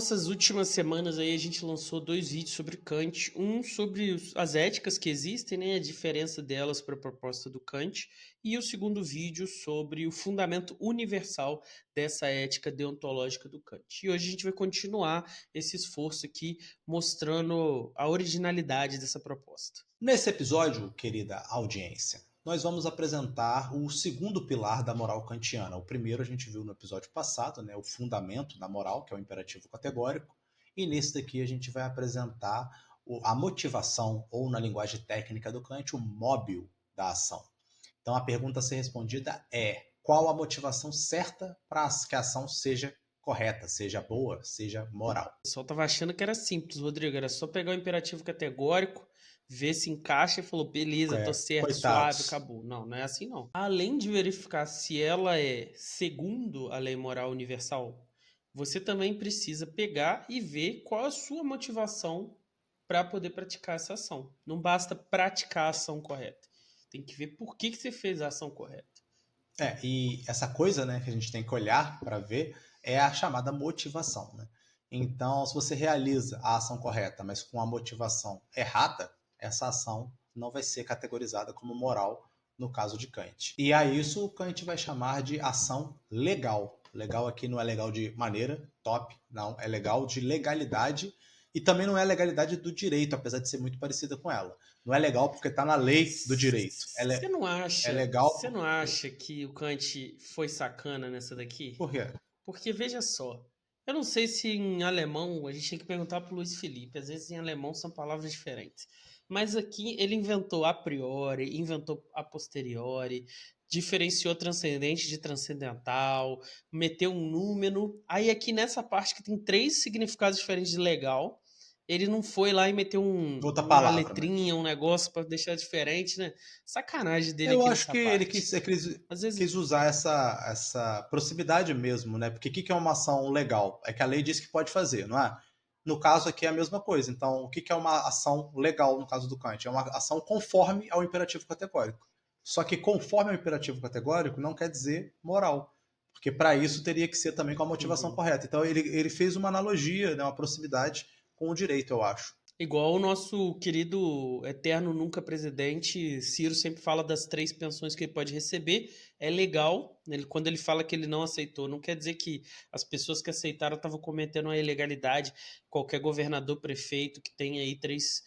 nessas últimas semanas aí a gente lançou 2 vídeos sobre Kant, um sobre as éticas que existem, né, a diferença delas para a proposta do Kant, e o segundo vídeo sobre o fundamento universal dessa ética deontológica do Kant. E hoje a gente vai continuar esse esforço aqui mostrando a originalidade dessa proposta. Nesse episódio, querida audiência, nós vamos apresentar o segundo pilar da moral kantiana. O primeiro a gente viu no episódio passado, né, o fundamento da moral, que é o imperativo categórico, e nesse daqui a gente vai apresentar a motivação, ou na linguagem técnica do Kant, o móbil da ação. Então a pergunta a ser respondida é: qual a motivação certa para que a ação seja correta, seja boa, seja moral? O pessoal tava achando que era simples, Rodrigo, era só pegar o imperativo categórico, ver se encaixa e falou, beleza, tô certo, suave, Coitados. acabou. Não, não é assim não. Além de verificar se ela é segundo a lei moral universal, você também precisa pegar e ver qual a sua motivação para poder praticar essa ação. Não basta praticar a ação correta. Tem que ver por que você fez a ação correta. E essa coisa, né, que a gente tem que olhar para ver é a chamada motivação, né? Então, se você realiza a ação correta, mas com a motivação errada, essa ação não vai ser categorizada como moral no caso de Kant. E a isso o Kant vai chamar de ação legal. Legal aqui não é legal de maneira, top, não, é legal de legalidade e também não é legalidade do direito, apesar de ser muito parecida com ela. Não é legal porque está na lei do direito. Você não É acha, legal você não acha que o Kant foi sacana nessa daqui? por quê? Porque veja só, eu não sei se em alemão, a gente tem que perguntar para o Luiz Felipe, às vezes em alemão são palavras diferentes. Mas aqui ele inventou a priori, inventou a posteriori, diferenciou transcendente de transcendental, meteu um número. Aí aqui nessa parte que tem 3 significados diferentes de legal, ele não foi lá e meteu Outra uma palavra, né? letrinha, um negócio para deixar diferente, né? Sacanagem dele Eu aqui acho nessa que ele parte. quis, Às vezes quis usar essa proximidade mesmo, né? Porque o que é uma ação legal? É que a lei diz que pode fazer, não é? No caso aqui é a mesma coisa. Então, o que é uma ação legal no caso do Kant? É uma ação conforme ao imperativo categórico. Só que conforme ao imperativo categórico não quer dizer moral. Porque para isso teria que ser também com a motivação Uhum. correta. Então, ele fez uma analogia, né? Uma proximidade com o direito, eu acho. Igual o nosso querido eterno nunca presidente Ciro sempre fala das 3 pensões que ele pode receber. É legal, quando ele fala que ele não aceitou, não quer dizer que as pessoas que aceitaram estavam cometendo uma ilegalidade. Qualquer governador, prefeito que tenha aí 3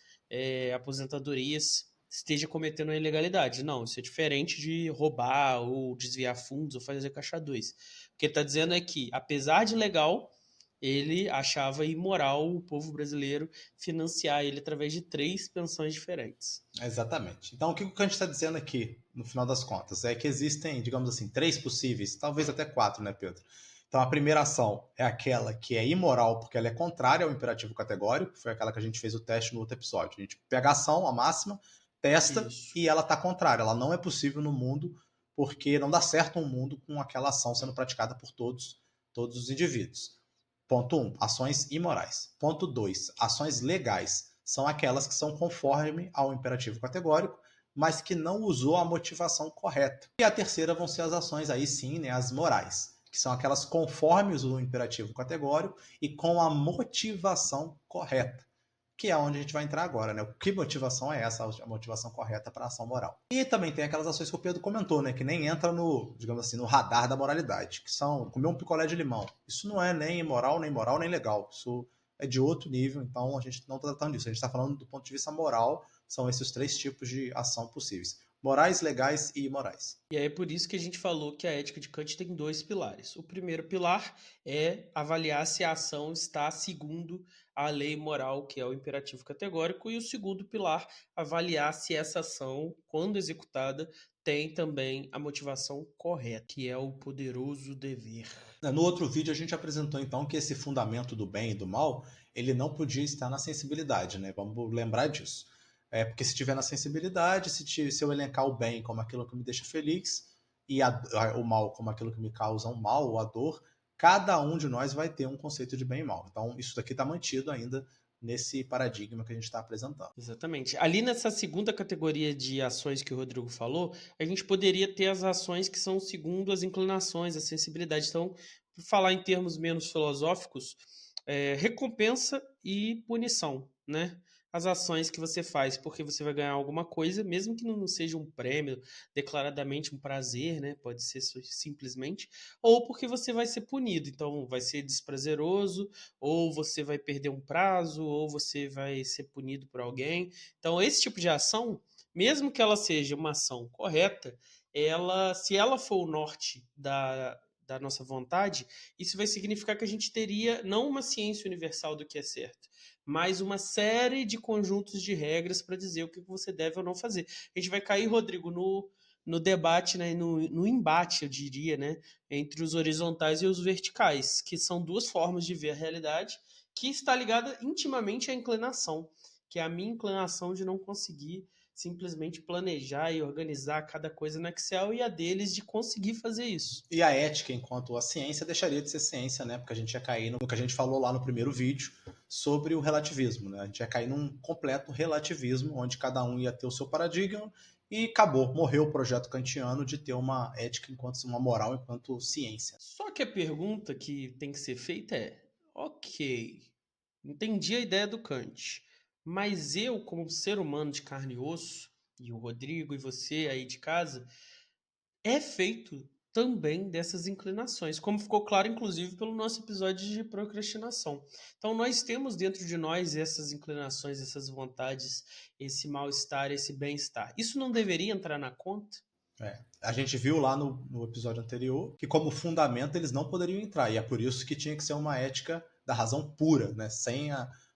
aposentadorias esteja cometendo uma ilegalidade. Não, isso é diferente de roubar ou desviar fundos ou fazer caixa 2. O que ele está dizendo é que, apesar de legal, ele achava imoral o povo brasileiro financiar ele através de 3 pensões diferentes. Exatamente. Então, o que o Kant está dizendo aqui, no final das contas, é que existem, digamos assim, 3 possíveis, talvez até 4, né, Pedro? Então, a primeira ação é aquela que é imoral, porque ela é contrária ao imperativo categórico, foi aquela que a gente fez o teste no outro episódio. A gente pega a ação, a máxima, testa Isso. e ela está contrária. Ela não é possível no mundo, porque não dá certo um mundo com aquela ação sendo praticada por todos os indivíduos. Ponto 1, ações imorais. Ponto 2, ações legais. São aquelas que são conforme ao imperativo categórico, mas que não usou a motivação correta. E a terceira vão ser as ações aí sim, né, as morais, que são aquelas conforme o imperativo categórico e com a motivação correta, que é onde a gente vai entrar agora, né? Que motivação é essa, a motivação correta para a ação moral? E também tem aquelas ações que o Pedro comentou, né? Que nem entra no, digamos assim, no radar da moralidade, que são comer um picolé de limão. Isso não é nem imoral, nem moral, nem legal. Isso é de outro nível, então a gente não está tratando disso. A gente está falando do ponto de vista moral, são esses 3 tipos de ação possíveis: morais, legais e imorais. E aí é por isso que a gente falou que a ética de Kant tem 2 pilares. O primeiro pilar é avaliar se a ação está segundo a lei moral, que é o imperativo categórico, e o segundo pilar, avaliar se essa ação, quando executada, tem também a motivação correta, que é o poderoso dever. No outro vídeo a gente apresentou então que esse fundamento do bem e do mal, ele não podia estar na sensibilidade, né? Vamos lembrar disso. Porque se tiver na sensibilidade, se eu elencar o bem como aquilo que me deixa feliz e o mal como aquilo que me causa um mal ou a dor, cada um de nós vai ter um conceito de bem e mal. Então isso daqui está mantido ainda nesse paradigma que a gente está apresentando. Exatamente. Ali nessa segunda categoria de ações que o Rodrigo falou, a gente poderia ter as ações que são segundo as inclinações, a sensibilidade. Então, por falar em termos menos filosóficos, recompensa e punição, né? As ações que você faz porque você vai ganhar alguma coisa, mesmo que não seja um prêmio, declaradamente um prazer, né? Pode ser simplesmente, ou porque você vai ser punido, então vai ser desprazeroso, ou você vai perder um prazo, ou você vai ser punido por alguém. Então, esse tipo de ação, mesmo que ela seja uma ação correta, se ela for o norte da nossa vontade, isso vai significar que a gente teria não uma ciência universal do que é certo, mas uma série de conjuntos de regras para dizer o que você deve ou não fazer. A gente vai cair, Rodrigo, no debate, né, no embate, eu diria, né, entre os horizontais e os verticais, que são duas formas de ver a realidade, que está ligada intimamente à inclinação, que é a minha inclinação de não conseguir simplesmente planejar e organizar cada coisa no Excel e a deles de conseguir fazer isso. E a ética, enquanto a ciência, deixaria de ser ciência, né? Porque a gente ia cair no que a gente falou lá no primeiro vídeo sobre o relativismo, né? A gente ia cair num completo relativismo, onde cada um ia ter o seu paradigma e acabou, morreu o projeto kantiano de ter uma ética enquanto uma moral enquanto ciência. Só que a pergunta que tem que ser feita é: ok, entendi a ideia do Kant, mas eu, como ser humano de carne e osso, e o Rodrigo e você aí de casa, é feito também dessas inclinações, como ficou claro, inclusive, pelo nosso episódio de procrastinação. Então, nós temos dentro de nós essas inclinações, essas vontades, esse mal-estar, esse bem-estar. Isso não deveria entrar na conta? A gente viu lá no episódio anterior que, como fundamento, eles não poderiam entrar, e é por isso que tinha que ser uma ética da razão pura, né? Sem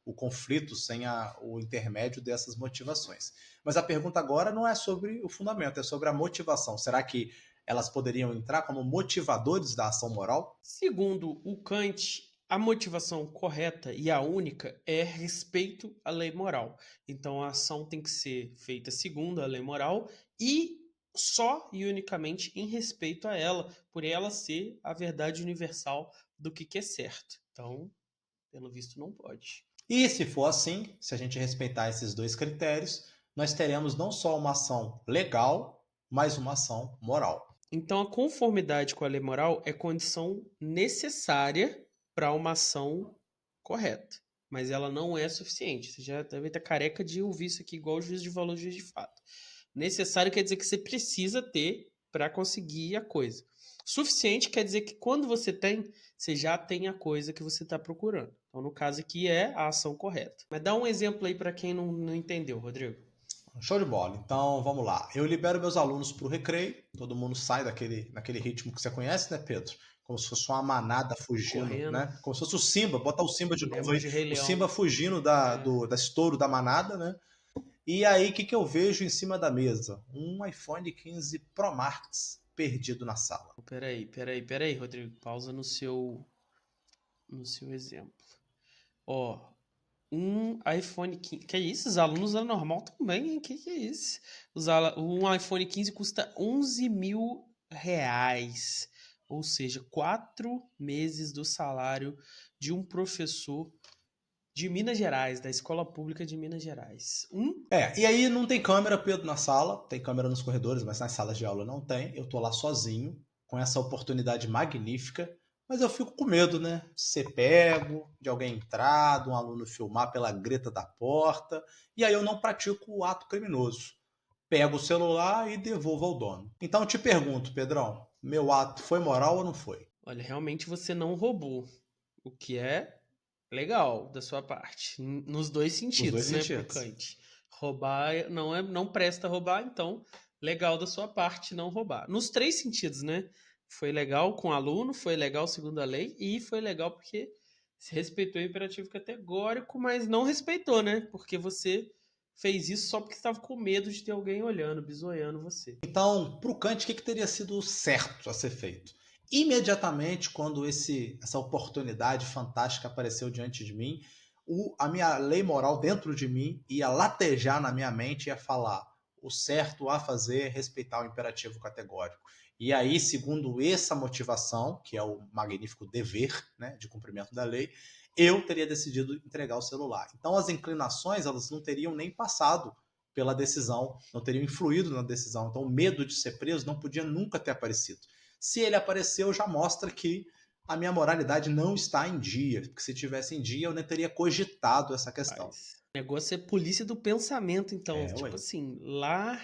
o conflito, sem o intermédio dessas motivações. Mas a pergunta agora não é sobre o fundamento, é sobre a motivação. Será que elas poderiam entrar como motivadores da ação moral? Segundo o Kant, a motivação correta e a única é respeito à lei moral. Então a ação tem que ser feita segundo a lei moral e só e unicamente em respeito a ela, por ela ser a verdade universal do que é certo. Então, pelo visto, não pode. E se for assim, se a gente respeitar esses dois critérios, nós teremos não só uma ação legal, mas uma ação moral. Então, a conformidade com a lei moral é condição necessária para uma ação correta, mas ela não é suficiente. Você já deve estar careca de ouvir isso aqui igual o juiz de valor, juiz de fato. Necessário quer dizer que você precisa ter para conseguir a coisa. Suficiente quer dizer que quando você tem, você já tem a coisa que você está procurando. Então, no caso aqui, é a ação correta. Mas dá um exemplo aí para quem não entendeu, Rodrigo. Show de bola. Então vamos lá. Eu libero meus alunos para o recreio, todo mundo sai naquele ritmo que você conhece, né, Pedro? Como se fosse uma manada fugindo, Correndo, né? Como se fosse o Simba, botar o Simba de novo lembro aí. de Rei O Leão. Simba fugindo da estouro da manada, né? E aí, o que eu vejo em cima da mesa? Um iPhone 15 Pro Max perdido na sala. Peraí, Rodrigo. Pausa no seu exemplo. Ó, um iPhone 15. Que é isso? Os alunos da normal também, hein? Que é isso? Um iPhone 15 custa 11 mil reais. Ou seja, 4 meses do salário de um professor de Minas Gerais, da Escola Pública de Minas Gerais. E aí não tem câmera, Pedro, na sala, tem câmera nos corredores, mas nas salas de aula não tem. Eu tô lá sozinho, com essa oportunidade magnífica, mas eu fico com medo, né? De ser pego, de alguém entrar, de um aluno filmar pela greta da porta, e aí eu não pratico o ato criminoso. Pego o celular e devolvo ao dono. Então eu te pergunto, Pedrão, meu ato foi moral ou não foi? Olha, realmente você não roubou, o que é legal da sua parte, nos dois Nos dois sentidos, né, pro sentidos. Kant. Roubar não presta roubar, então legal da sua parte não roubar. Nos três sentidos, né? Foi legal com o aluno, foi legal segundo a lei e foi legal porque se respeitou o imperativo categórico, mas não respeitou, né? Porque você fez isso só porque estava com medo de ter alguém olhando, bisoiando você. Então, para o Kant, o que teria sido certo a ser feito? Imediatamente, quando essa oportunidade fantástica apareceu diante de mim, a minha lei moral dentro de mim ia latejar na minha mente e ia falar: o certo a fazer é respeitar o imperativo categórico. E aí, segundo essa motivação, que é o magnífico dever, né, de cumprimento da lei, eu teria decidido entregar o celular. Então, as inclinações elas não teriam nem passado pela decisão, não teriam influído na decisão. Então, o medo de ser preso não podia nunca ter aparecido. Se ele apareceu, já mostra que a minha moralidade não está em dia, porque se tivesse em dia eu nem teria cogitado essa questão. Mas o negócio é polícia do pensamento, então, Ué. tipo assim, lá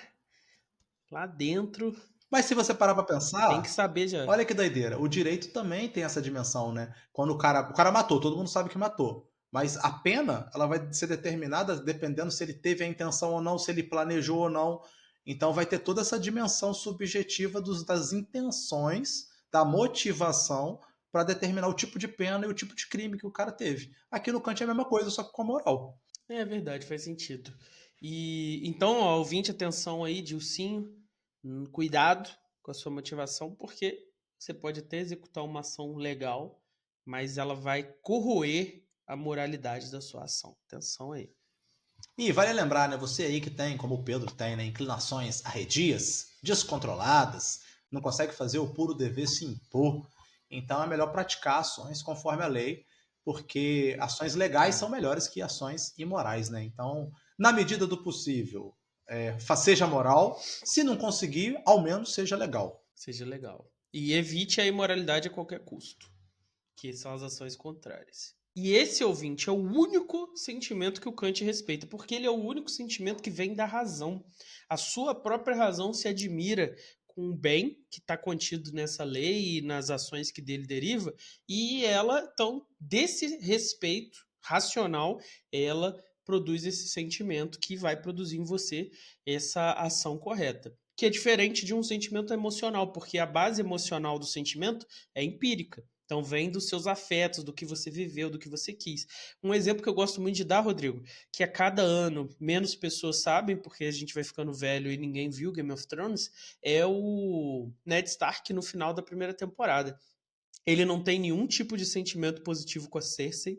dentro Mas se você parar pra tem que pensar, saber já. olha que doideira, o direito também tem essa dimensão, né? Quando o cara matou, todo mundo sabe que matou. Mas a pena, ela vai ser determinada dependendo se ele teve a intenção ou não, se ele planejou ou não. Então vai ter toda essa dimensão subjetiva das intenções, da motivação para determinar o tipo de pena e o tipo de crime que o cara teve. Aqui no Kant é a mesma coisa, só que com a moral. É verdade, faz sentido. E então, ó, ouvinte, atenção aí, Dilcinho, cuidado com a sua motivação, porque você pode até executar uma ação legal, mas ela vai corroer a moralidade da sua ação. Atenção aí. E vale lembrar, né, você aí que tem, como o Pedro tem, né, inclinações arredias, descontroladas, não consegue fazer o puro dever se impor. Então é melhor praticar ações conforme a lei, porque ações legais são melhores que ações imorais, né? Então, na medida do possível, seja moral. Se não conseguir, ao menos seja legal. Seja legal. E evite a imoralidade a qualquer custo, que são as ações contrárias. E esse ouvinte é o único sentimento que o Kant respeita, porque ele é o único sentimento que vem da razão. A sua própria razão se admira com o bem que está contido nessa lei e nas ações que dele deriva, e ela, então, desse respeito racional, ela produz esse sentimento que vai produzir em você essa ação correta. Que é diferente de um sentimento emocional, porque a base emocional do sentimento é empírica. Então vem dos seus afetos, do que você viveu, do que você quis. Um exemplo que eu gosto muito de dar, Rodrigo, que a cada ano menos pessoas sabem, porque a gente vai ficando velho e ninguém viu Game of Thrones, é o Ned Stark no final da primeira temporada. Ele não tem nenhum tipo de sentimento positivo com a Cersei.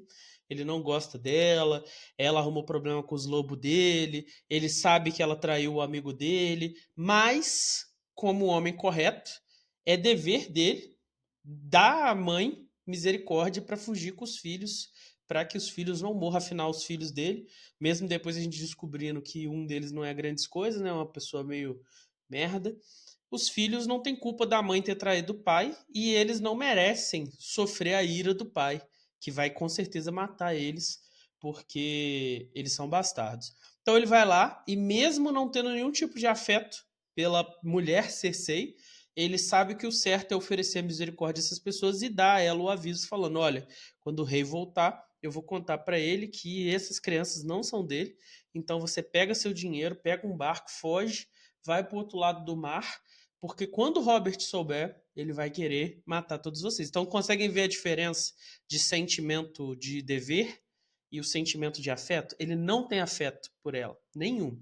Ele não gosta dela, ela arrumou problema com os lobos dele, ele sabe que ela traiu o amigo dele, mas, como homem correto, é dever dele dar à mãe misericórdia para fugir com os filhos, para que os filhos não morram. Afinal, os filhos dele, mesmo depois a gente descobrindo que um deles não é grandes coisas, né, uma pessoa meio merda, os filhos não têm culpa da mãe ter traído o pai e eles não merecem sofrer a ira do pai, que vai com certeza matar eles, porque eles são bastardos. Então ele vai lá e, mesmo não tendo nenhum tipo de afeto pela mulher Cersei, ele sabe que o certo é oferecer misericórdia a essas pessoas e dar a ela o aviso falando: olha, quando o rei voltar, eu vou contar para ele que essas crianças não são dele, então você pega seu dinheiro, pega um barco, foge, vai para o outro lado do mar, porque quando o Robert souber, ele vai querer matar todos vocês. Então conseguem ver a diferença de sentimento de dever e o sentimento de afeto? Ele não tem afeto por ela, nenhum.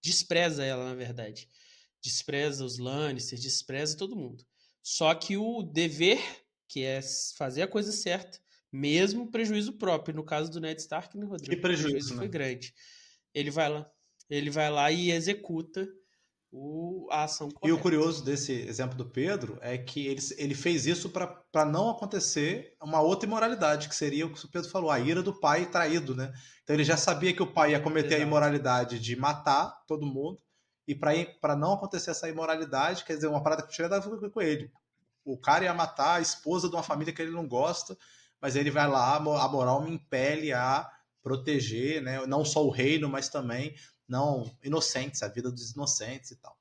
Despreza ela, na verdade. Despreza os Lannisters, despreza todo mundo. Só que o dever, que é fazer a coisa certa, mesmo prejuízo próprio, no caso do Ned Stark, né, Que Rodrigo? O prejuízo, prejuízo né? foi grande. Ele vai lá, ele vai lá e executa a ação E o correta. curioso desse exemplo do Pedro é que ele fez isso para não acontecer uma outra imoralidade, que seria o que o Pedro falou, a ira do pai traído, né? Então ele já sabia que o pai ia cometer a Exato. imoralidade de matar todo mundo, e para não acontecer essa imoralidade, quer dizer, uma parada que tinha nada a ver com ele. O cara ia matar a esposa de uma família que ele não gosta, mas ele vai lá, a moral me impele a proteger, né? Não só o reino, mas também não inocentes, a vida dos inocentes e tal.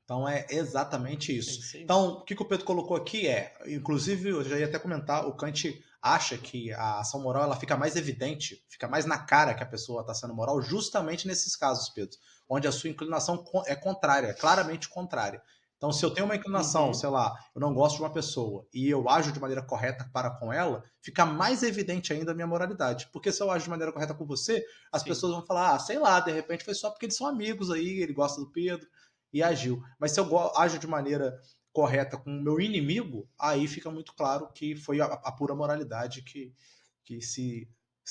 Então é exatamente É isso. isso aí. Então, o que o Pedro colocou aqui inclusive, eu já ia até comentar, o Kant acha que a ação moral ela fica mais evidente, fica mais na cara que a pessoa está sendo moral, justamente nesses casos, Pedro, onde a sua inclinação é contrária, claramente contrária. Então, se eu tenho uma inclinação, Uhum. sei lá, eu não gosto de uma pessoa e eu ajo de maneira correta para com ela, fica mais evidente ainda a minha moralidade. Porque se eu ajo de maneira correta com você, as Sim. pessoas vão falar, ah, sei lá, de repente foi só porque eles são amigos aí, ele gosta do Pedro e agiu. Mas se eu ajo de maneira correta com o meu inimigo, aí fica muito claro que foi a pura moralidade que se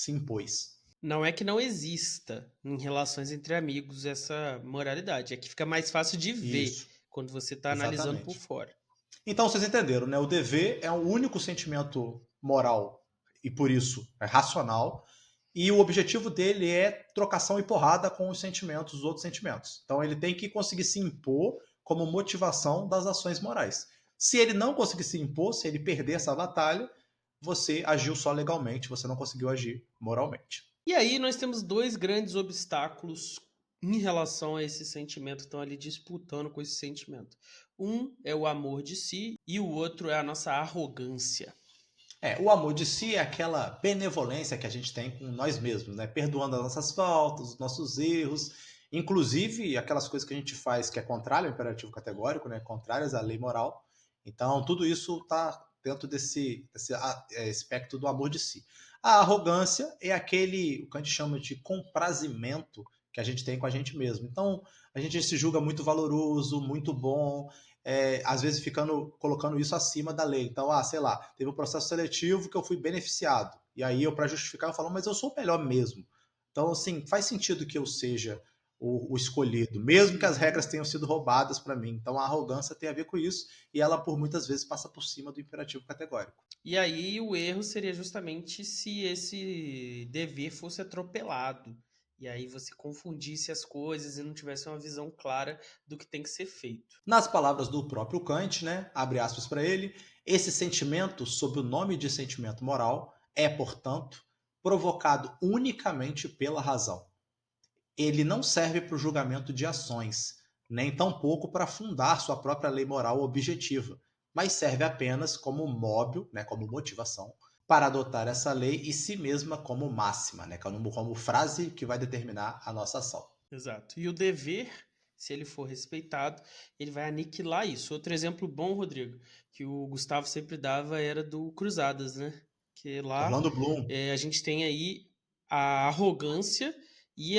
impôs. Não é que não exista em relações entre amigos essa moralidade, é que fica mais fácil de ver Isso, quando você está analisando por exatamente. fora. Então vocês entenderam, né? O dever é o único sentimento moral e por isso é racional. E o objetivo dele é trocação e porrada com os sentimentos, os outros sentimentos. Então ele tem que conseguir se impor como motivação das ações morais. Se ele não conseguir se impor, se ele perder essa batalha, você agiu só legalmente, você não conseguiu agir moralmente. E aí nós temos dois grandes obstáculos em relação a esse sentimento, que estão ali disputando com esse sentimento. Um é o amor de si e o outro é a nossa arrogância. O amor de si é aquela benevolência que a gente tem com nós mesmos, né? Perdoando as nossas faltas, os nossos erros, inclusive aquelas coisas que a gente faz que é contrário ao imperativo categórico, né? Contrárias à lei moral. Então, tudo isso está dentro desse aspecto do amor de si. A arrogância é aquele, o que a gente chama de comprazimento que a gente tem com a gente mesmo. Então, a gente se julga muito valoroso, muito bom, às vezes colocando isso acima da lei. Então, sei lá, teve um processo seletivo que eu fui beneficiado. E aí eu, para justificar, eu falo, mas eu sou o melhor mesmo. Então, assim, faz sentido que eu seja o escolhido, mesmo que as regras tenham sido roubadas para mim. Então, a arrogância tem a ver com isso e ela, por muitas vezes, passa por cima do imperativo categórico. E aí o erro seria justamente se esse dever fosse atropelado. E aí você confundisse as coisas e não tivesse uma visão clara do que tem que ser feito. Nas palavras do próprio Kant, né, abre aspas para ele, esse sentimento, sob o nome de sentimento moral, é, portanto, provocado unicamente pela razão. Ele não serve para o julgamento de ações, nem tampouco para fundar sua própria lei moral objetiva, mas serve apenas como móvel, né, como motivação, para adotar essa lei e si mesma como máxima, né, como frase que vai determinar a nossa ação. Exato. E o dever, se ele for respeitado, ele vai aniquilar isso. Outro exemplo bom, Rodrigo, que o Gustavo sempre dava era do Cruzadas, né? Que lá Orlando Bloom. a gente tem aí a arrogância e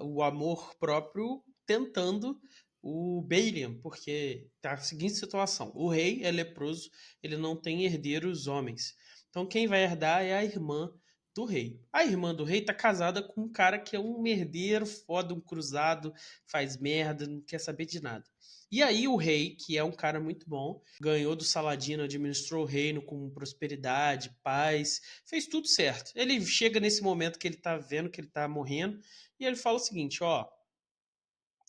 o amor próprio tentando o Balian, porque tá a seguinte situação: o rei é leproso, ele não tem herdeiros homens. Então quem vai herdar é a irmã do rei. A irmã do rei tá casada com um cara que é um merdeiro foda, um cruzado, faz merda, não quer saber de nada. E aí o rei, que é um cara muito bom, ganhou do Saladino, administrou o reino com prosperidade, paz, fez tudo certo. Ele chega nesse momento que ele tá vendo que ele tá morrendo e ele fala o seguinte, ó,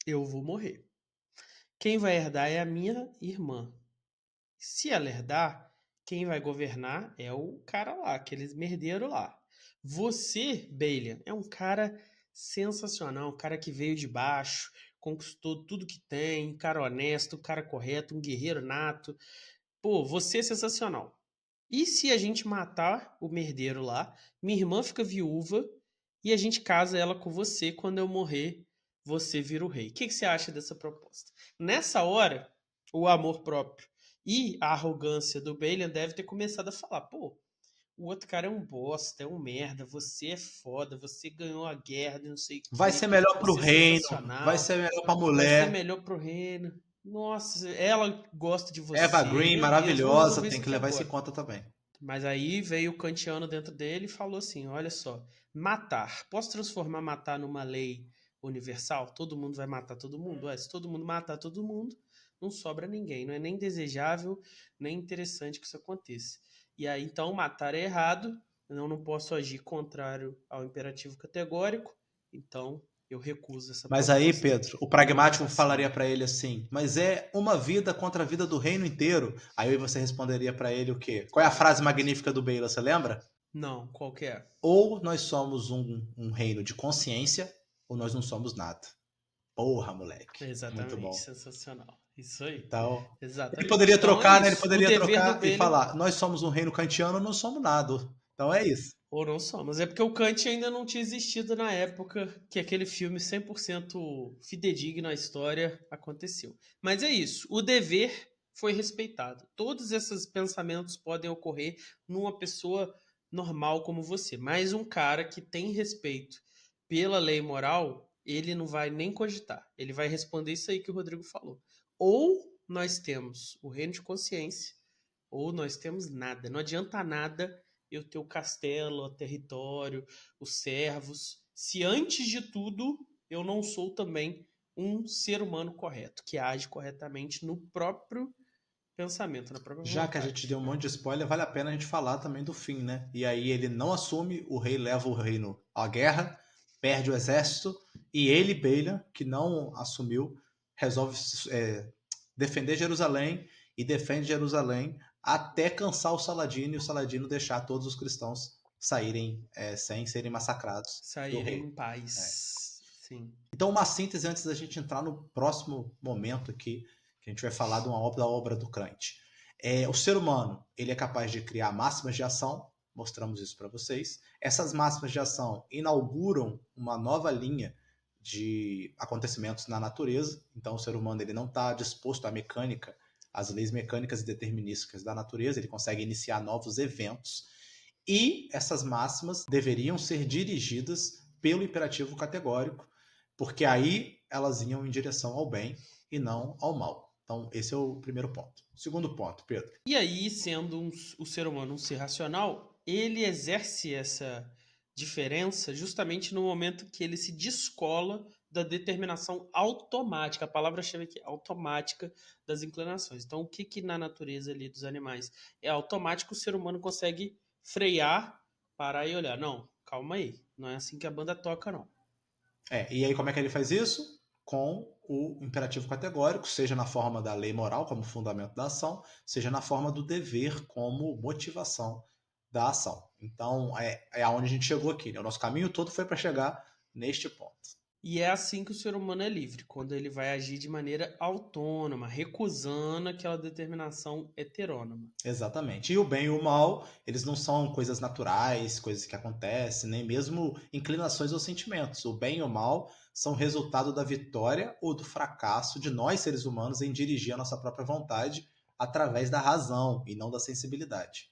eu vou morrer. Quem vai herdar é a minha irmã. Se ela herdar, quem vai governar é o cara lá, aqueles merdeiros lá. Você, Balian, é um cara sensacional, um cara que veio de baixo, conquistou tudo que tem, um cara honesto, um cara correto, um guerreiro nato. Pô, você é sensacional. E se a gente matar o merdeiro lá, minha irmã fica viúva e a gente casa ela com você, quando eu morrer, você vira o rei. O que você acha dessa proposta? Nessa hora, o amor próprio e a arrogância do Balian deve ter começado a falar, pô, o outro cara é um bosta, é um merda, você é foda, você ganhou a guerra, não sei o Vai quê, ser melhor pro você é reino, vai sensacional, ser melhor pra vai ser mulher. melhor pro reino. Nossa, ela gosta de Eva você, Green, meu Deus, vamos maravilhosa, resolver tem isso que aqui levar isso em agora. conta também. Mas aí veio o kantiano dentro dele e falou assim: olha só, matar. Posso transformar matar numa lei universal? Todo mundo vai matar todo mundo? Ué, se todo mundo matar todo mundo, não sobra ninguém. Não é nem desejável, nem interessante que isso aconteça. E aí, então, matar é errado. Eu não posso agir contrário ao imperativo categórico. Então, eu recuso essa Mas aí, proposta Pedro, o e vou pragmático falaria assassinar. para ele assim: mas é uma vida contra a vida do reino inteiro. Aí você responderia para ele o quê? Qual é a frase magnífica do Bale, você lembra? Não, qual que é? Ou nós somos um reino de consciência, ou nós não somos nada. Porra, moleque. Muito Exatamente, bom. sensacional. Isso aí. Então, ele Exatamente. poderia Então é trocar, né? Ele isso. O poderia dever do trocar e Balian, falar: nós somos um reino kantiano, não somos nada. Então é isso. ou não somos. É porque o Kant ainda não tinha existido na época que aquele filme 100% fidedigno à história aconteceu. Mas é isso. O dever foi respeitado. Todos esses pensamentos podem ocorrer numa pessoa normal como você. Mas um cara que tem respeito pela lei moral, ele não vai nem cogitar. Ele vai responder isso aí que o Rodrigo falou. Ou nós temos o reino de consciência, ou nós temos nada. Não adianta nada eu ter o castelo, o território, os servos, se antes de tudo eu não sou também um ser humano correto, que age corretamente no próprio pensamento, na própria Já que a gente deu vontade. um monte de spoiler, vale a pena a gente falar também do fim, né? E aí ele não assume, o rei leva o reino à guerra, perde o exército, e ele, Balian, que não assumiu, resolve defender Jerusalém e defende Jerusalém até cansar o Saladino e o Saladino deixar todos os cristãos saírem sem serem massacrados do Saírem rei. em paz. Sim. Então, uma síntese antes da gente entrar no próximo momento aqui, que a gente vai falar de uma obra da obra do Kant. O ser humano ele é capaz de criar máximas de ação, mostramos isso para vocês. Essas máximas de ação inauguram uma nova linha de acontecimentos na natureza. Então, o ser humano ele não está disposto à mecânica, às leis mecânicas e determinísticas da natureza, ele consegue iniciar novos eventos. E essas máximas deveriam ser dirigidas pelo imperativo categórico, porque aí elas iam em direção ao bem e não ao mal. Então, esse é o primeiro ponto. Segundo ponto, Pedro. E aí, sendo o ser humano um ser racional, ele exerce essa diferença justamente no momento que ele se descola da determinação automática, a palavra-chave aqui, automática das inclinações. Então, o que na natureza ali dos animais é automático, o ser humano consegue frear, parar e olhar. Não, calma aí, não é assim que a banda toca, não. E aí como é que ele faz isso? Com o imperativo categórico, seja na forma da lei moral como fundamento da ação, seja na forma do dever como motivação da ação. Então é aonde a gente chegou aqui, né? O nosso caminho todo foi para chegar neste ponto. E é assim que o ser humano é livre, quando ele vai agir de maneira autônoma, recusando aquela determinação heterônoma. Exatamente. E o bem e o mal, eles não são coisas naturais, coisas que acontecem, nem mesmo inclinações ou sentimentos. O bem e o mal são resultado da vitória ou do fracasso de nós, seres humanos, em dirigir a nossa própria vontade através da razão e não da sensibilidade.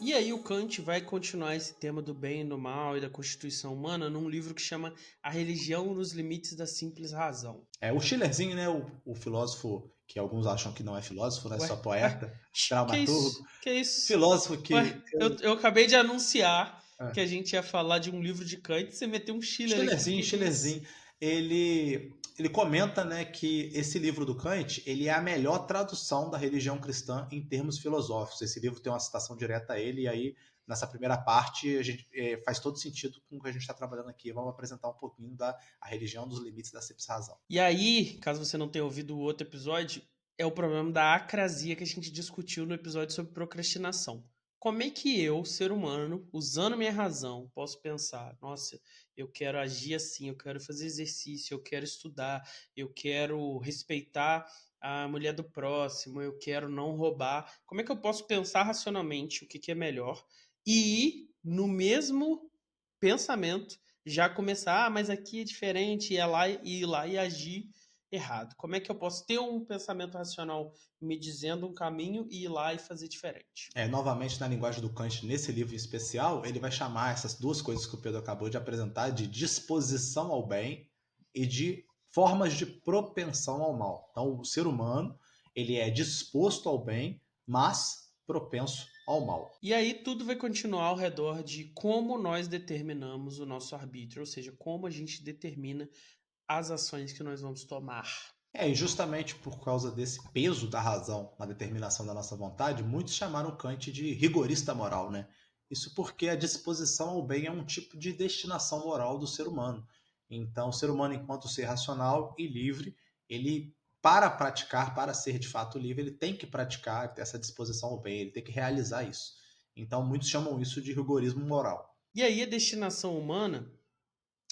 E aí o Kant vai continuar esse tema do bem e do mal e da constituição humana num livro que chama A Religião nos Limites da Simples Razão. O Schillerzinho, né, o filósofo que alguns acham que não é filósofo, né, Ué, só ué, poeta, que isso? dramaturgo, Que isso? filósofo que... Ué, eu acabei de anunciar É. que a gente ia falar de um livro de Kant e você meteu um Schiller aqui. Que isso? Schillerzinho, ele comenta, né, que esse livro do Kant ele é a melhor tradução da religião cristã em termos filosóficos. Esse livro tem uma citação direta a ele, e aí, nessa primeira parte, a gente, faz todo sentido com o que a gente está trabalhando aqui. Vamos apresentar um pouquinho da a religião dos limites da simples razão. E aí, caso você não tenha ouvido o outro episódio, é o problema da acrasia que a gente discutiu no episódio sobre procrastinação. Como é que eu, ser humano, usando minha razão, posso pensar, nossa, eu quero agir assim, eu quero fazer exercício, eu quero estudar, eu quero respeitar a mulher do próximo, eu quero não roubar. Como é que eu posso pensar racionalmente o que é melhor e, no mesmo pensamento, já começar, mas aqui é diferente, ir lá e agir errado? Como é que eu posso ter um pensamento racional me dizendo um caminho e ir lá e fazer diferente? Novamente, na linguagem do Kant, nesse livro em especial, ele vai chamar essas duas coisas que o Pedro acabou de apresentar de disposição ao bem e de formas de propensão ao mal. Então, o ser humano ele é disposto ao bem, mas propenso ao mal. E aí tudo vai continuar ao redor de como nós determinamos o nosso arbítrio, ou seja, como a gente determina as ações que nós vamos tomar. E justamente por causa desse peso da razão na determinação da nossa vontade, muitos chamaram Kant de rigorista moral, né? Isso porque a disposição ao bem é um tipo de destinação moral do ser humano. Então, o ser humano, enquanto ser racional e livre, ele, para praticar, para ser de fato livre, ele tem que praticar essa disposição ao bem, ele tem que realizar isso. Então, muitos chamam isso de rigorismo moral. E aí a destinação humana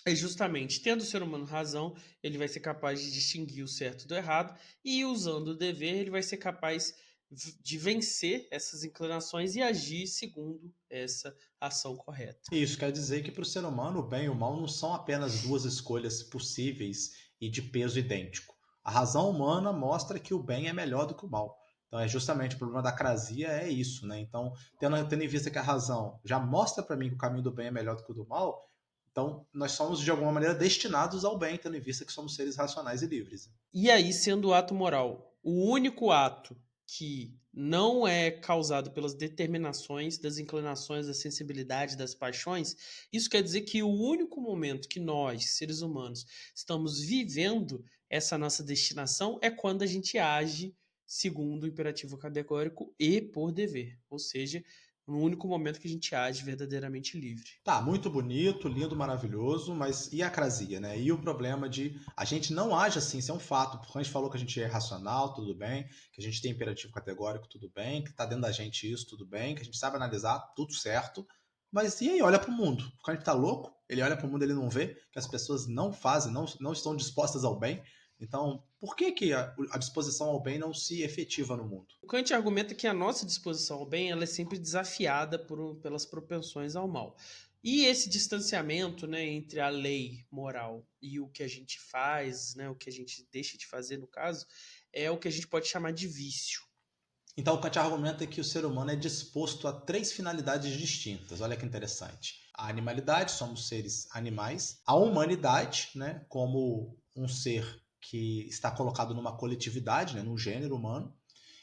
é justamente, tendo o ser humano razão, ele vai ser capaz de distinguir o certo do errado, e usando o dever, ele vai ser capaz de vencer essas inclinações e agir segundo essa ação correta. E isso quer dizer que para o ser humano o bem e o mal não são apenas duas escolhas possíveis e de peso idêntico. A razão humana mostra que o bem é melhor do que o mal. Então é justamente o problema da acrasia é isso, né? Então, tendo em vista que a razão já mostra para mim que o caminho do bem é melhor do que o do mal, então nós somos de alguma maneira destinados ao bem, tendo em vista que somos seres racionais e livres. E aí, sendo o ato moral o único ato que não é causado pelas determinações, das inclinações, da sensibilidade, das paixões, isso quer dizer que o único momento que nós, seres humanos, estamos vivendo essa nossa destinação é quando a gente age segundo o imperativo categórico e por dever. Ou seja, no único momento que a gente age verdadeiramente livre. Tá, muito bonito, lindo, maravilhoso, mas e a acrasia, né? E o problema de a gente não age assim, isso é um fato, porque a gente falou que a gente é racional, tudo bem, que a gente tem imperativo categórico, tudo bem, que tá dentro da gente isso, tudo bem, que a gente sabe analisar, tudo certo, mas e aí, olha pro mundo. Quando a gente tá louco, ele olha pro mundo, ele não vê que as pessoas não fazem, não estão dispostas ao bem. Então, por que que a disposição ao bem não se efetiva no mundo? O Kant argumenta que a nossa disposição ao bem ela é sempre desafiada pelas propensões ao mal. E esse distanciamento, né, entre a lei moral e o que a gente faz, né, o que a gente deixa de fazer, no caso, é o que a gente pode chamar de vício. Então, o Kant argumenta que o ser humano é disposto a três finalidades distintas. Olha que interessante. A animalidade, somos seres animais. A humanidade, né, como um ser que está colocado numa coletividade, né, num gênero humano.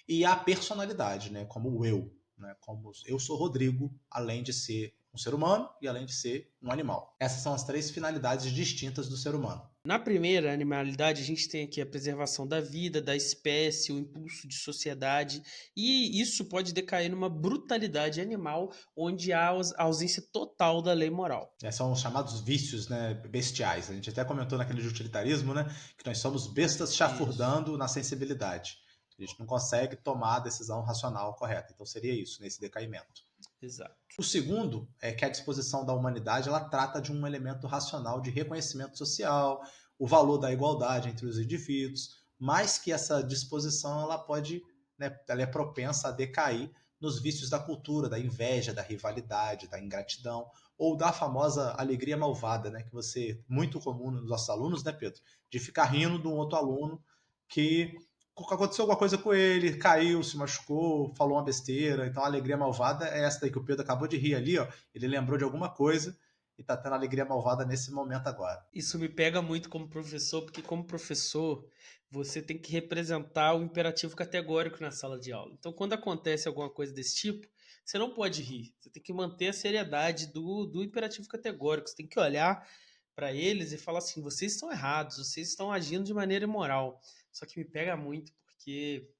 E a personalidade, né, como o eu. Né, como eu sou Rodrigo, além de ser um ser humano e além de ser um animal. Essas são as três finalidades distintas do ser humano. Na primeira animalidade, a gente tem aqui a preservação da vida, da espécie, o impulso de sociedade, e isso pode decair numa brutalidade animal, onde há a ausência total da lei moral. São os chamados vícios, né, bestiais. A gente até comentou naquele de utilitarismo, né, que nós somos bestas Isso, chafurdando na sensibilidade. A gente não consegue tomar a decisão racional correta. Então seria isso, nesse decaimento. exato. O segundo é que a disposição da humanidade ela trata de um elemento racional de reconhecimento social, o valor da igualdade entre os indivíduos, mas que essa disposição ela pode, né, ela é propensa a decair nos vícios da cultura, da inveja, da rivalidade, da ingratidão ou da famosa alegria malvada, né, que você muito comum nos nossos alunos, né, Pedro, de ficar rindo de um outro aluno que aconteceu alguma coisa com ele, caiu, se machucou, falou uma besteira. Então a alegria malvada é essa daí que o Pedro acabou de rir ali, ó. Ele lembrou de alguma coisa e tá tendo alegria malvada nesse momento agora. Isso me pega muito como professor, porque como professor, você tem que representar o imperativo categórico na sala de aula. Então, quando acontece alguma coisa desse tipo, você não pode rir. Você tem que manter a seriedade do imperativo categórico. Você tem que olhar para eles e falar assim: vocês estão errados, vocês estão agindo de maneira imoral. Só que me pega muito porque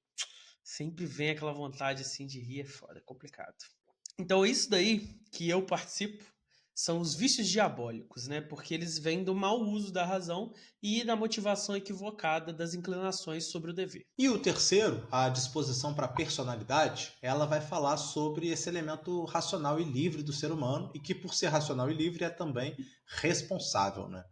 sempre vem aquela vontade assim de rir, é foda, é complicado. Então, isso daí que eu participo são os vícios diabólicos, né? Porque eles vêm do mau uso da razão e da motivação equivocada das inclinações sobre o dever. E o terceiro, a disposição para a personalidade, ela vai falar sobre esse elemento racional e livre do ser humano e que por ser racional e livre é também responsável, né?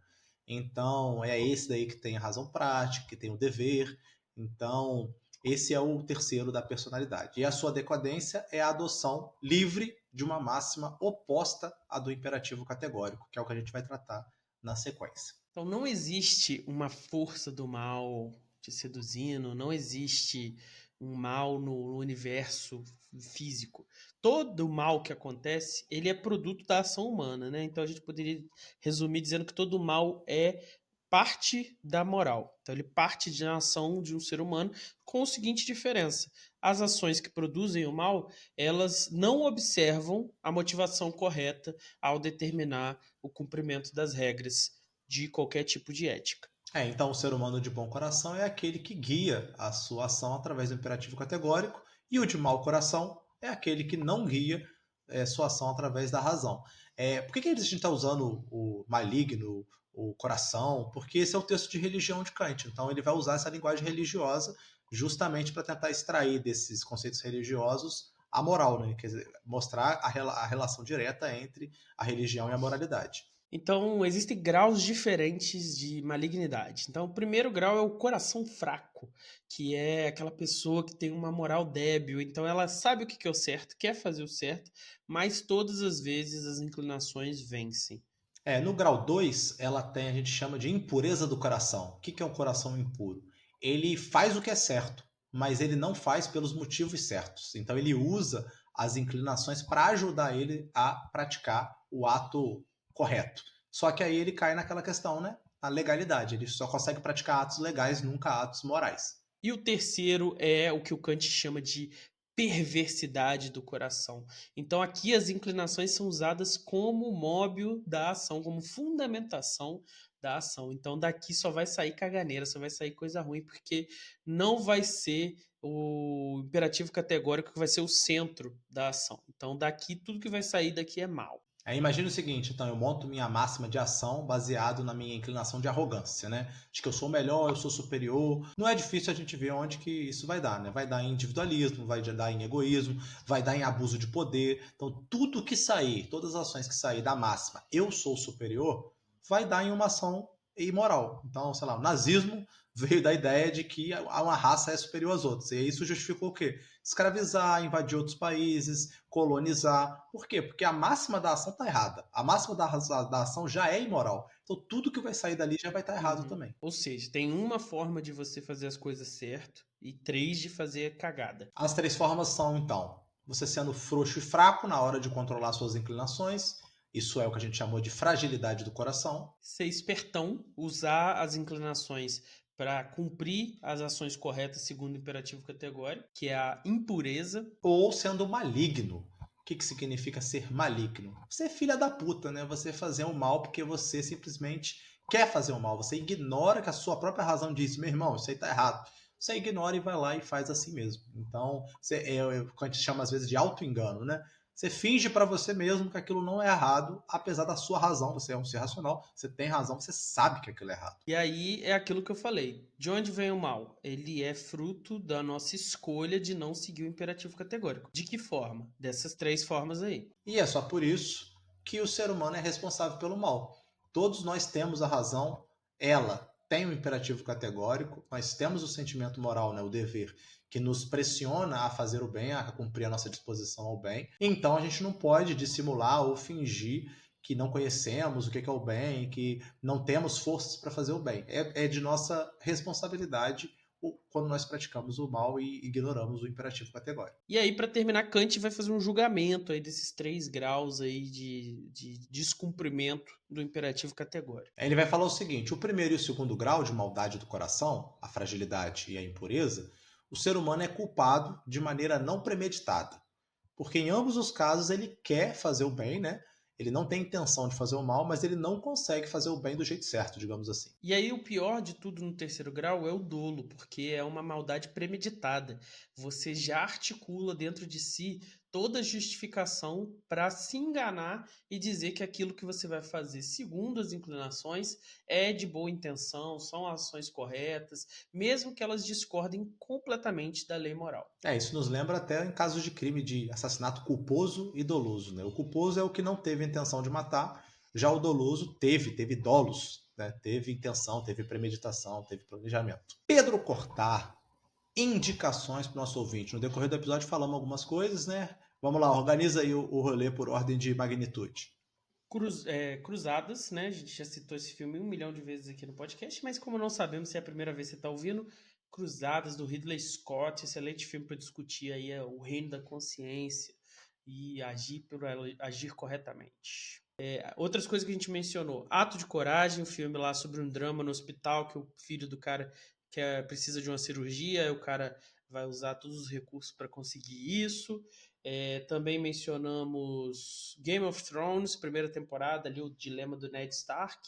Então, é esse daí que tem a razão prática, que tem o dever. Então, esse é o terceiro da personalidade. E a sua decadência é a adoção livre de uma máxima oposta à do imperativo categórico, que é o que a gente vai tratar na sequência. Então, não existe uma força do mal te seduzindo, não existe um mal no universo físico. Todo mal que acontece, ele é produto da ação humana, né? Então, a gente poderia resumir dizendo que todo mal é parte da moral. Então, ele parte de uma ação de um ser humano com a seguinte diferença: as ações que produzem o mal, elas não observam a motivação correta ao determinar o cumprimento das regras de qualquer tipo de ética. Então, o ser humano de bom coração é aquele que guia a sua ação através do imperativo categórico, e o de mau coração é aquele que não guia sua ação através da razão. Por que a gente está usando o maligno, o coração? Porque esse é o texto de religião de Kant. Então, ele vai usar essa linguagem religiosa justamente para tentar extrair desses conceitos religiosos a moral, né? Quer dizer, mostrar a relação direta entre a religião e a moralidade. Então, existem graus diferentes de malignidade. Então, o primeiro grau é o coração fraco, que é aquela pessoa que tem uma moral débil. Então, ela sabe o que é o certo, quer fazer o certo, mas todas as vezes as inclinações vencem. No grau 2 ela tem, a gente chama de impureza do coração. O que é um coração impuro? Ele faz o que é certo, mas ele não faz pelos motivos certos. Então ele usa as inclinações para ajudar ele a praticar o ato correto. Só que aí ele cai naquela questão, né? A legalidade. Ele só consegue praticar atos legais, nunca atos morais. E o terceiro é o que o Kant chama de perversidade do coração. Então aqui as inclinações são usadas como móvel da ação, como fundamentação da ação. Então daqui só vai sair caganeira, só vai sair coisa ruim, porque não vai ser o imperativo categórico que vai ser o centro da ação. Então daqui, tudo que vai sair daqui é mal. Aí imagina o seguinte, então eu monto minha máxima de ação baseado na minha inclinação de arrogância, né? De que eu sou melhor, eu sou superior. Não é difícil a gente ver onde que isso vai dar, né? Vai dar em individualismo, vai dar em egoísmo, vai dar em abuso de poder. Então tudo que sair, todas as ações que sair da máxima eu sou superior, vai dar em uma ação imoral. Então, sei lá, o nazismo veio da ideia de que uma raça é superior às outras. E isso justificou o quê? Escravizar, invadir outros países, colonizar. Por quê? Porque a máxima da ação está errada. A máxima da ação já é imoral. Então tudo que vai sair dali já vai estar errado também. Ou seja, tem uma forma de você fazer as coisas certo e 3 de fazer cagada. As 3 formas são, então, você sendo frouxo e fraco na hora de controlar suas inclinações. Isso é o que a gente chamou de fragilidade do coração. Ser espertão, usar as inclinações para cumprir as ações corretas segundo o imperativo categórico, que é a impureza. Ou sendo maligno. O que significa ser maligno? Ser filha da puta, né? Você fazer o mal porque você simplesmente quer fazer o mal. Você ignora que a sua própria razão diz, meu irmão, isso aí tá errado. Você ignora e vai lá e faz assim mesmo. Então, o que a gente chama às vezes de auto-engano, né? Você finge para você mesmo que aquilo não é errado, apesar da sua razão. Você é um ser racional, você tem razão, você sabe que aquilo é errado. E aí é aquilo que eu falei. De onde vem o mal? Ele é fruto da nossa escolha de não seguir o imperativo categórico. De que forma? Dessas 3 formas aí. E é só por isso que o ser humano é responsável pelo mal. Todos nós temos a razão, ela tem o imperativo categórico, nós temos o sentimento moral, né, o dever, que nos pressiona a fazer o bem, a cumprir a nossa disposição ao bem. Então a gente não pode dissimular ou fingir que não conhecemos o que é o bem, que não temos forças para fazer o bem. É de nossa responsabilidade quando nós praticamos o mal e ignoramos o imperativo categórico. E aí, para terminar, Kant vai fazer um julgamento aí desses 3 graus aí de descumprimento do imperativo categórico. Ele vai falar o seguinte: o primeiro e o segundo grau de maldade do coração, a fragilidade e a impureza, o ser humano é culpado de maneira não premeditada. Porque em ambos os casos ele quer fazer o bem, né? Ele não tem intenção de fazer o mal, mas ele não consegue fazer o bem do jeito certo, digamos assim. E aí o pior de tudo no 3º grau é o dolo, porque é uma maldade premeditada. Você já articula dentro de si toda a justificação para se enganar e dizer que aquilo que você vai fazer segundo as inclinações é de boa intenção, são ações corretas, mesmo que elas discordem completamente da lei moral. Isso nos lembra até em casos de crime de assassinato culposo e doloso, né? O culposo é o que não teve a intenção de matar, já o doloso teve dolos, né? Teve intenção, teve premeditação, teve planejamento. Pedro Cortar, indicações para o nosso ouvinte. No decorrer do episódio falamos algumas coisas, né? Vamos lá, organiza aí o rolê por ordem de magnitude. Cruzadas, né? A gente já citou esse filme 1 milhão de vezes aqui no podcast, mas como não sabemos se é a primeira vez que você está ouvindo, Cruzadas, do Ridley Scott, excelente filme para discutir aí o reino da consciência e agir corretamente. Outras coisas que a gente mencionou, Ato de Coragem, um filme lá sobre um drama no hospital, que o filho do cara precisa de uma cirurgia, o cara vai usar todos os recursos para conseguir isso. Também mencionamos Game of Thrones, primeira temporada, ali o dilema do Ned Stark,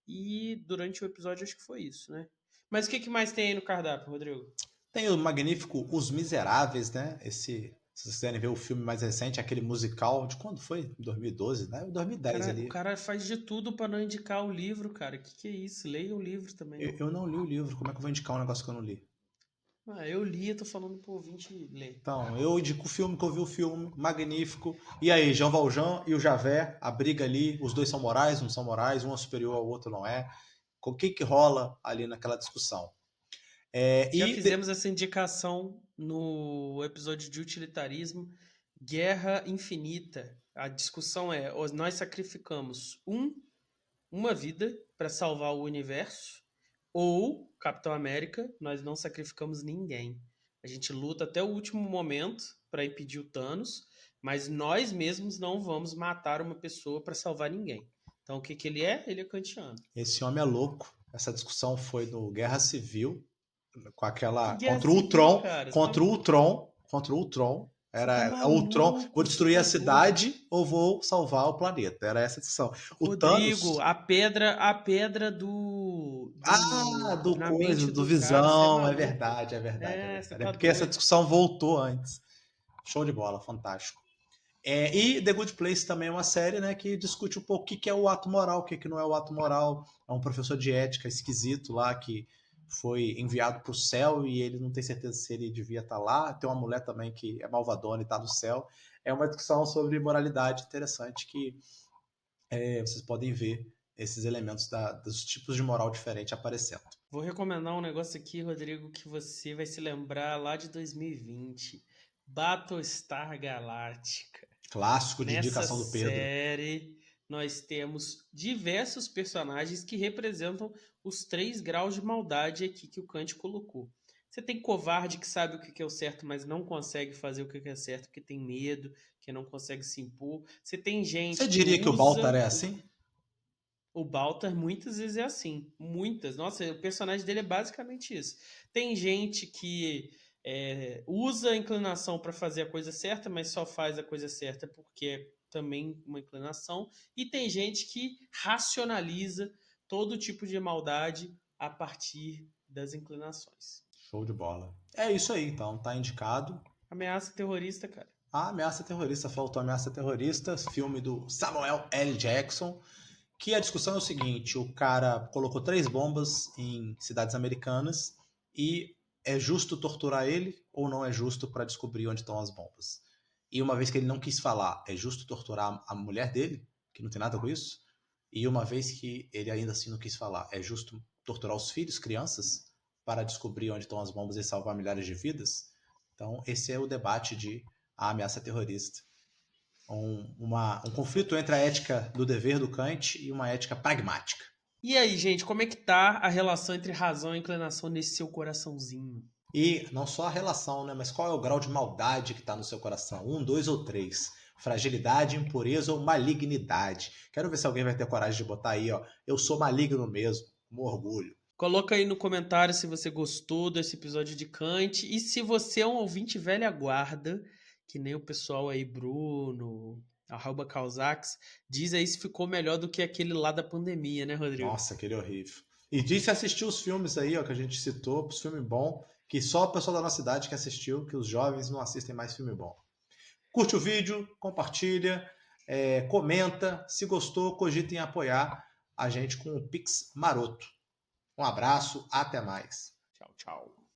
e durante o episódio acho que foi isso, né? Mas o que mais tem aí no cardápio, Rodrigo? Tem o magnífico Os Miseráveis, né? Se vocês quiserem ver o filme mais recente, aquele musical, de quando foi? 2012, né? 2010 ali. O cara faz de tudo para não indicar o livro, cara. Que é isso? Leia o livro também. Eu não li o livro, como é que eu vou indicar um negócio que eu não li? Eu li, eu tô falando pro ouvinte ler. Então, eu indico o filme, que eu vi o filme, magnífico. E aí, Jean Valjean e o Javert, a briga ali, os dois são morais, não são morais, um é superior ao outro não é. O que rola ali naquela discussão? Já fizemos essa indicação no episódio de utilitarismo, Guerra Infinita. A discussão é, nós sacrificamos uma vida para salvar o universo, ou, Capitão América, nós não sacrificamos ninguém. A gente luta até o último momento para impedir o Thanos, mas nós mesmos não vamos matar uma pessoa para salvar ninguém. Então o que ele é? Ele é kantiano. Esse homem é louco. Essa discussão foi no Guerra Civil, com aquela Guerra contra o Civil, Ultron, cara, contra o Ultron. Você tá Era o Tron, vou maluco, você destruir tá a doido. cidade ou vou salvar o planeta. Era essa a discussão. O Rodrigo, Thanos. a pedra do, Ah, do do na coisa, mente do do cara, você é Visão, maluco? é verdade, é É, você verdade. É tá porque essa doido. discussão voltou antes. Show de bola, fantástico. E The Good Place também é uma série, né, que discute um pouco o que é o ato moral, o que não é o ato moral. É um professor de ética esquisito lá que foi enviado para o céu e ele não tem certeza se ele devia estar lá. Tem uma mulher também que é malvadona e está no céu. É uma discussão sobre moralidade interessante que vocês podem ver esses elementos dos tipos de moral diferente aparecendo. Vou recomendar um negócio aqui, Rodrigo, que você vai se lembrar lá de 2020. Battlestar Galactica. Clássico de Nessa indicação do Pedro. série, nós temos diversos personagens que representam os 3 graus de maldade aqui que o Kant colocou. Você tem covarde que sabe o que é o certo, mas não consegue fazer o que é certo porque tem medo, que não consegue se impor. Você tem Você gente que diria que o Baltar usa é assim? o Baltar muitas vezes é assim. Muitas. Nossa, o personagem dele é basicamente isso. Tem gente que usa a inclinação para fazer a coisa certa, mas só faz a coisa certa porque é também uma inclinação. E tem gente que racionaliza todo tipo de maldade a partir das inclinações. Show de bola. É isso aí, então, tá indicado. Ameaça terrorista, cara. A Ameaça Terrorista, faltou Ameaça Terrorista, filme do Samuel L. Jackson, que a discussão é o seguinte, o cara colocou 3 bombas em cidades americanas e é justo torturar ele ou não é justo para descobrir onde estão as bombas? E uma vez que ele não quis falar, é justo torturar a mulher dele, que não tem nada com isso? E uma vez que ele ainda assim não quis falar, é justo torturar os filhos, crianças, para descobrir onde estão as bombas e salvar milhares de vidas? Então, esse é o debate de a ameaça terrorista. Um conflito entre a ética do dever do Kant e uma ética pragmática. E aí, gente, como é que tá a relação entre razão e inclinação nesse seu coraçãozinho? E não só a relação, né, mas qual é o grau de maldade que está no seu coração? 2 ou 3? Fragilidade, impureza ou malignidade? Quero ver se alguém vai ter coragem de botar aí, ó. Eu sou maligno mesmo, com orgulho. Coloca aí no comentário se você gostou desse episódio de Kant e se você é um ouvinte velha guarda, que nem o pessoal aí, Bruno, @Causax, diz aí se ficou melhor do que aquele lá da pandemia, né, Rodrigo? Nossa, aquele horrível. E disse assistir os filmes aí, ó, que a gente citou, os filmes bom, que só o pessoal da nossa cidade que assistiu, que os jovens não assistem mais filme bom. Curte o vídeo, compartilha, comenta. Se gostou, cogita em apoiar a gente com o Pix Maroto. Um abraço, até mais. Tchau, tchau.